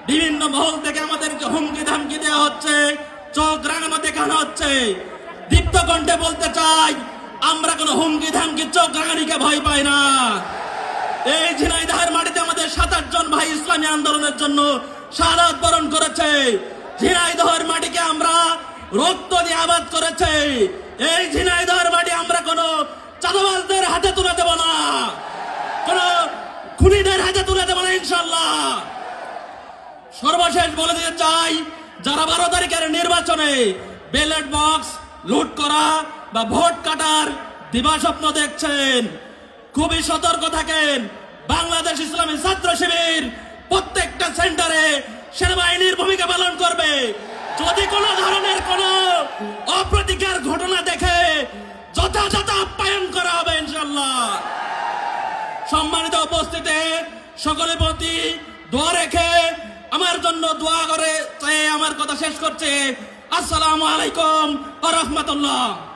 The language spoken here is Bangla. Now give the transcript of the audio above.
বিভিন্ন মহল থেকে আমাদেরকে হুমকি ধামকি দেওয়া হচ্ছে, চোখ রাঙানো দেখানো হচ্ছে। দীপ্ত কণ্ঠে বলতে চাই, আমরা কোনো হুমকি ধামকি চোখ রাঙানিকে ভয় পাই না। এই ঝিনাইদহের মাটিতে আমাদের 27 জন ভাই ইসলামী আন্দোলনের জন্য শাহাদাত বরণ করেছে। ঝিনাইদহের মাটিকে আমরা রক্ত দিয়ে আবাদ করেছে। এই ঝিনাইদহের মাটি আমরা কোনো চাঁদাবাজদের হাতে তুলে দেব না, কোন খুনিদের হাতে তুলে দেব না ইনশাল্লাহ। সর্বশেষ বলে দিতে চাই, যারা 12 তারিখের নির্বাচনে ব্যালট বক্স লুট করা বা ভোট কাটার দিবাস্বপ্ন দেখছেন, খুবই সতর্ক থাকেন। বাংলাদেশ ইসলামী ছাত্র শিবির প্রত্যেকটা সেন্টারে সেনাবাহিনীর ভূমিকা পালন করবে। যদি কোনো ধরনের কোনো অপ্রীতিকর ঘটনা দেখে যথাযথ আপ্যায়ন করা হবে ইনশাল্লাহ। সম্মানিত উপস্থিতি, সকলের প্রতি দোয়া রেখে আমার জন্য দোয়া করে আমার কথা শেষ করছে। আসসালামু আলাইকুম ওয়া রাহমাতুল্লাহ।